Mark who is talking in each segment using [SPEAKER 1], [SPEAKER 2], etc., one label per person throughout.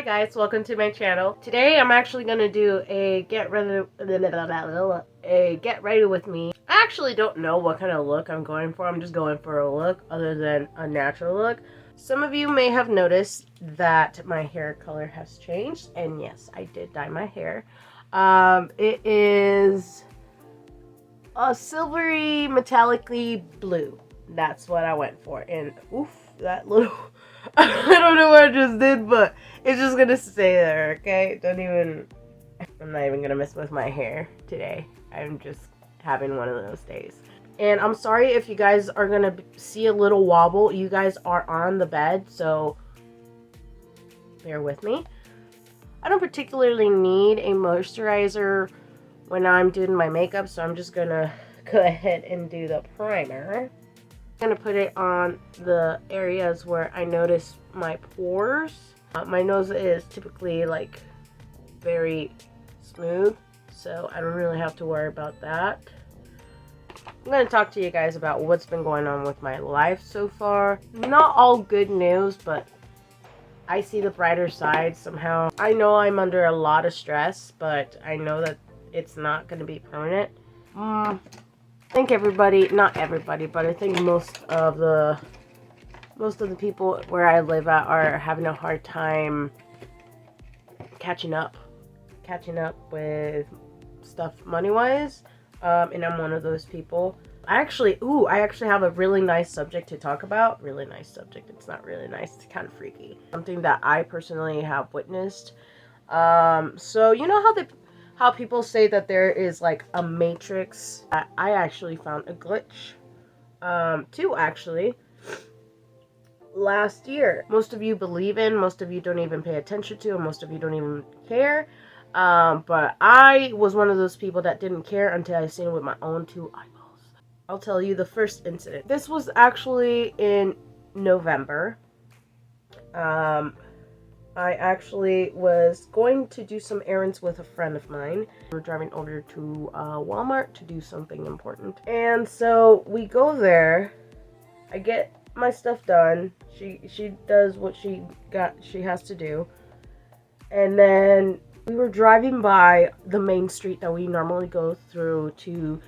[SPEAKER 1] guys, welcome to my channel. Today I'm actually gonna do a get ready with me. I actually don't know what kind of look I'm going for. I'm just going for a look other than a natural look. Some of you may have noticed that my hair color has changed, and yes, I did dye my hair. It is a silvery metallic-y blue. That's what I went for, and oof, that little I don't know what I just did, but it's just gonna stay there, okay? I'm not even gonna mess with my hair today. I'm just having one of those days. And I'm sorry if you guys are gonna see a little wobble. You guys are on the bed, so bear with me. I don't particularly need a moisturizer when I'm doing my makeup, so I'm just gonna go ahead and do the primer. I'm gonna put it on the areas where I notice my pores. My nose is typically like very smooth, so I don't really have to worry about that. I'm gonna talk to you guys about what's been going on with my life so far. Not all good news, but I see the brighter side somehow. I know I'm under a lot of stress, but I know that it's not gonna be permanent. I think everybody, not everybody, but I think most of the people where I live at are having a hard time catching up with stuff money-wise, and I'm one of those people. I actually have a really nice subject to talk about. Really nice subject. It's not really nice. It's kind of freaky. Something that I personally have witnessed. So you know how people say that there is like a matrix? I actually found a glitch. Two actually. Last year. Most of you believe in, most of you don't even pay attention to, and most of you don't even care. But I was one of those people that didn't care until I seen it with my own two eyeballs. I'll tell you the first incident. This was actually in November. I actually was going to do some errands with a friend of mine. We were driving over to Walmart to do something important. And so we go there. I get my stuff done. She does what she has to do. And then we were driving by the main street that we normally go through to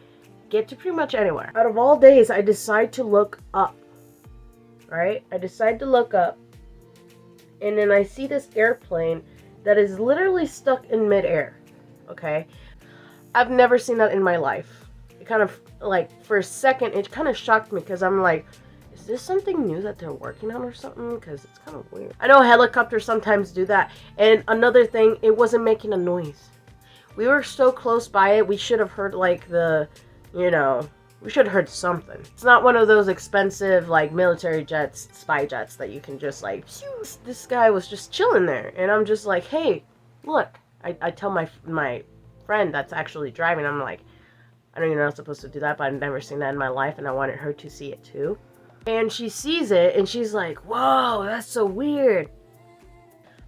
[SPEAKER 1] get to pretty much anywhere. Out of all days, I decide to look up. Right? I decide to look up. And then I see this airplane that is literally stuck in midair. Okay? I've never seen that in my life. It kind of, like, for a second, it kind of shocked me because I'm like, is this something new that they're working on or something? Because it's kind of weird. I know helicopters sometimes do that. And another thing, it wasn't making a noise. We were so close by it, we should have heard, like, we should have heard something. It's not one of those expensive, like, military jets, spy jets that you can just, like, phew. This guy was just chilling there. And I'm just like, hey, look. I tell my friend that's actually driving, I'm like, I don't even know I'm supposed to do that, but I've never seen that in my life, and I wanted her to see it too. And she sees it, and she's like, whoa, that's so weird.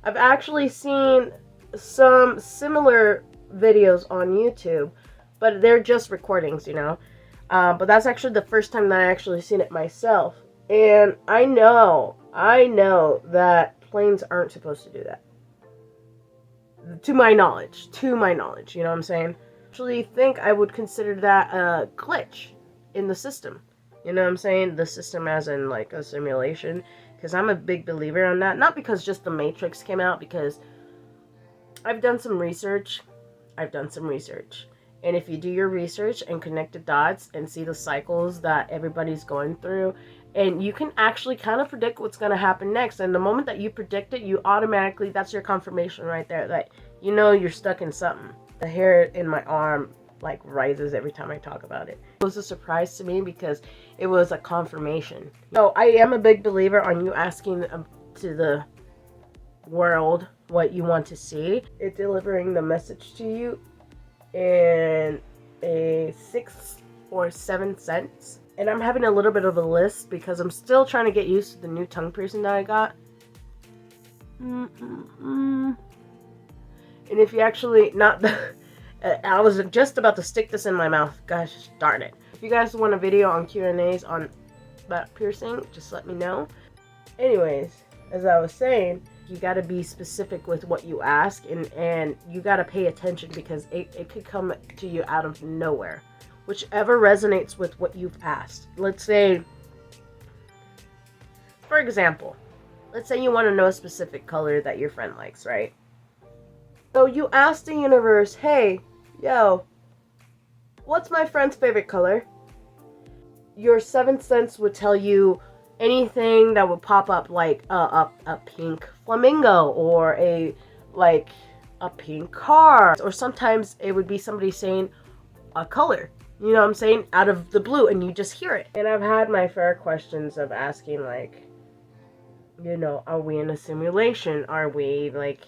[SPEAKER 1] I've actually seen some similar videos on YouTube, but they're just recordings, you know. But that's actually the first time that I actually seen it myself. And I know that planes aren't supposed to do that. To my knowledge, you know what I'm saying? I actually think I would consider that a glitch in the system. You know what I'm saying? The system as in like a simulation. Because I'm a big believer on that. Not because just the Matrix came out, because I've done some research. And if you do your research and connect the dots and see the cycles that everybody's going through, and you can actually kind of predict what's going to happen next. And the moment that you predict it, you automatically, that's your confirmation right there that you know you're stuck in something. The hair in my arm like rises every time I talk about it. It was a surprise to me because it was a confirmation. So I am a big believer on you asking to the world what you want to see. It's delivering the message to you in a 6 or 7 cents. And I'm having a little bit of a list because I'm still trying to get used to the new tongue piercing that I got. And if you actually, I was just about to stick this in my mouth. Gosh darn it. If you guys want a video on Q&As on that piercing, just let me know. Anyways, as I was saying, You got to be specific with what you ask, and you got to pay attention because it could come to you out of nowhere. Whichever resonates with what you've asked. Let's say, for example, let's say you want to know a specific color that your friend likes, right? So you ask the universe, hey, yo, what's my friend's favorite color? Your seventh sense would tell you anything that would pop up, like a pink flamingo, or a pink car, or sometimes it would be somebody saying a color, you know what I'm saying, out of the blue, and you just hear it. And I've had my fair questions of asking, like, you know, are we in a simulation? Are we, like,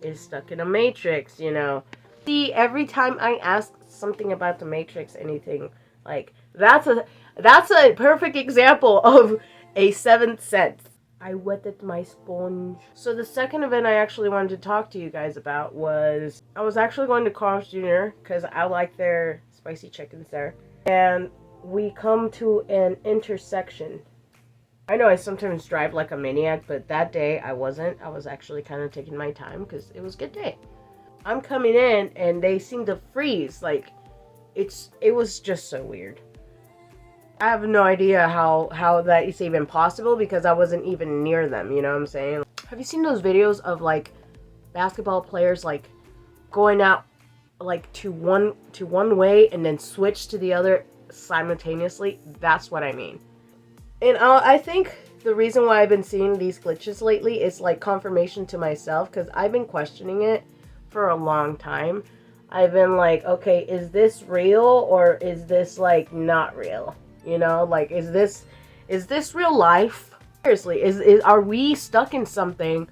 [SPEAKER 1] is stuck in a matrix, you know? See, every time I ask something about the matrix, anything, like, that's a perfect example of a seventh sense. I wetted my sponge. So the second event I actually wanted to talk to you guys about was, I was actually going to Carl's Jr. because I like their spicy chickens there. And we come to an intersection. I know I sometimes drive like a maniac, but that day I wasn't. I was actually kind of taking my time because it was a good day. I'm coming in and they seem to freeze. Like, it was just so weird. I have no idea how that is even possible because I wasn't even near them, you know what I'm saying? Have you seen those videos of, like, basketball players, like, going out, like, to one way and then switch to the other simultaneously? That's what I mean. And I think the reason why I've been seeing these glitches lately is, like, confirmation to myself, because I've been questioning it for a long time. I've been like, okay, is this real or is this, like, not real? You know, like, is this real life? Seriously, are we stuck in something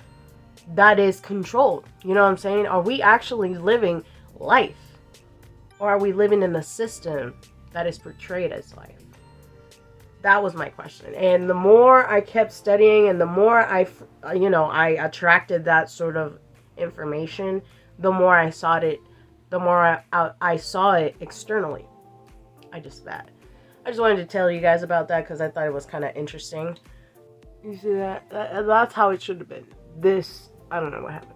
[SPEAKER 1] that is controlled? You know what I'm saying? Are we actually living life? Or are we living in a system that is portrayed as life? That was my question. And the more I kept studying and the more I attracted that sort of information, the more I saw it, I saw it externally. I just wanted to tell you guys about that because I thought it was kind of interesting. You see that? That's how it should have been. I don't know what happened.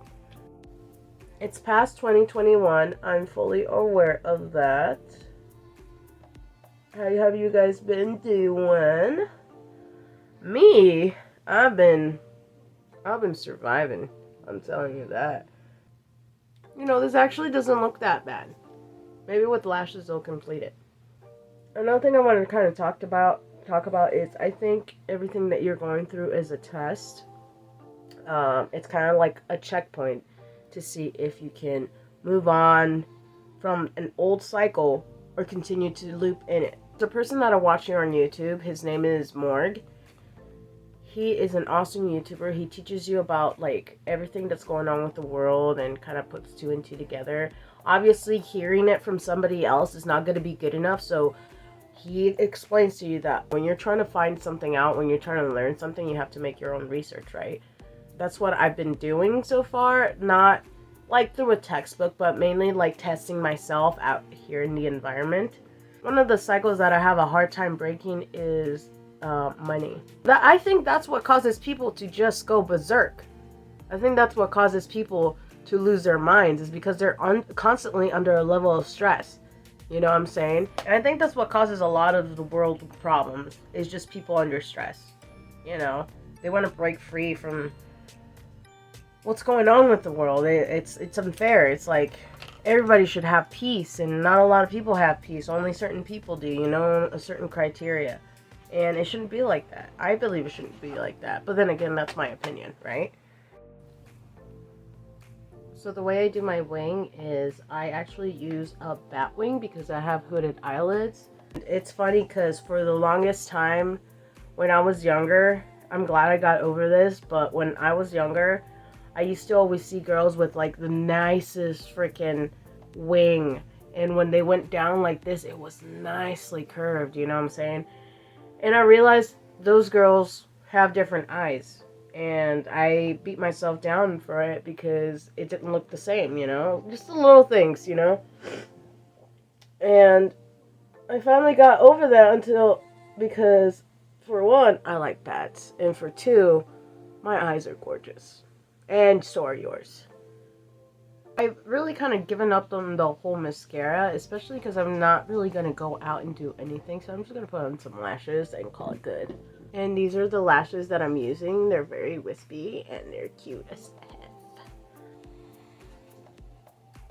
[SPEAKER 1] It's past 2021. I'm fully aware of that. How have you guys been doing? Me, I've been surviving. I'm telling you that. You know, this actually doesn't look that bad. Maybe with lashes they'll complete it. Another thing I wanted to kind of talk about is, I think everything that you're going through is a test. It's kind of like a checkpoint to see if you can move on from an old cycle or continue to loop in it. The person that I watch here on YouTube, his name is Morg. He is an awesome YouTuber. He teaches you about, like, everything that's going on with the world and kind of puts two and two together. Obviously, hearing it from somebody else is not going to be good enough, so he explains to you that when you're trying to find something out, when you're trying to learn something, you have to make your own research, right? That's what I've been doing so far. Not like through a textbook, but mainly like testing myself out here in the environment. One of the cycles that I have a hard time breaking is money. I think that's what causes people to just go berserk. I think that's what causes people to lose their minds, is because they're constantly under a level of stress. You know what I'm saying? And I think that's what causes a lot of the world problems, is just people under stress. You know? They want to break free from what's going on with the world. It's unfair. It's like everybody should have peace, and not a lot of people have peace. Only certain people do, you know, a certain criteria. And it shouldn't be like that. I believe it shouldn't be like that. But then again, that's my opinion, right? So the way I do my wing is I actually use a bat wing because I have hooded eyelids. It's funny because for the longest time when I was younger, I'm glad I got over this, but when I was younger, I used to always see girls with like the nicest freaking wing. And when they went down like this, it was nicely curved, you know what I'm saying? And I realized those girls have different eyes. And I beat myself down for it because it didn't look the same, you know? Just the little things, you know? And I finally got over that because, for one, I like bats. And for two, my eyes are gorgeous. And so are yours. I've really kind of given up on the whole mascara, especially because I'm not really going to go out and do anything. So I'm just going to put on some lashes and call it good. And these are the lashes that I'm using. They're very wispy and they're cute as F.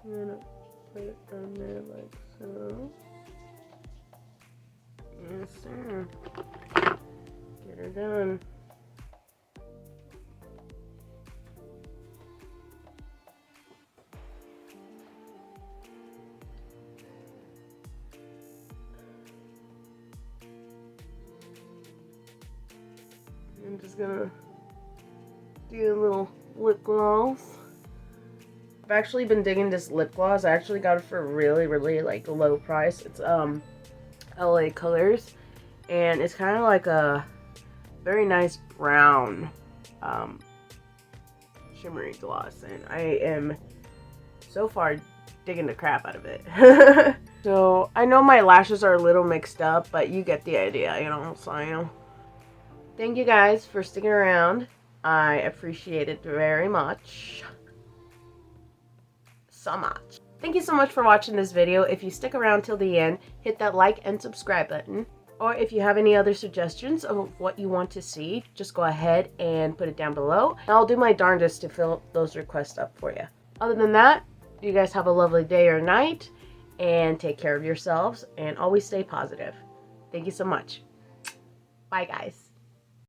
[SPEAKER 1] I'm going to put it on there like so. Yes, sir. Get her done. I'm just gonna do a little lip gloss. I've actually been digging this lip gloss. I actually got it for a really, really like low price. It's LA Colors, and it's kind of like a very nice brown shimmery gloss, and I am so far digging the crap out of it. So I know my lashes are a little mixed up, but you get the idea, you know. So thank you guys for sticking around. I appreciate it very much. So much. Thank you so much for watching this video. If you stick around till the end, hit that like and subscribe button. Or if you have any other suggestions of what you want to see, just go ahead and put it down below. And I'll do my darndest to fill those requests up for you. Other than that, you guys have a lovely day or night, and take care of yourselves, and always stay positive. Thank you so much. Bye, guys.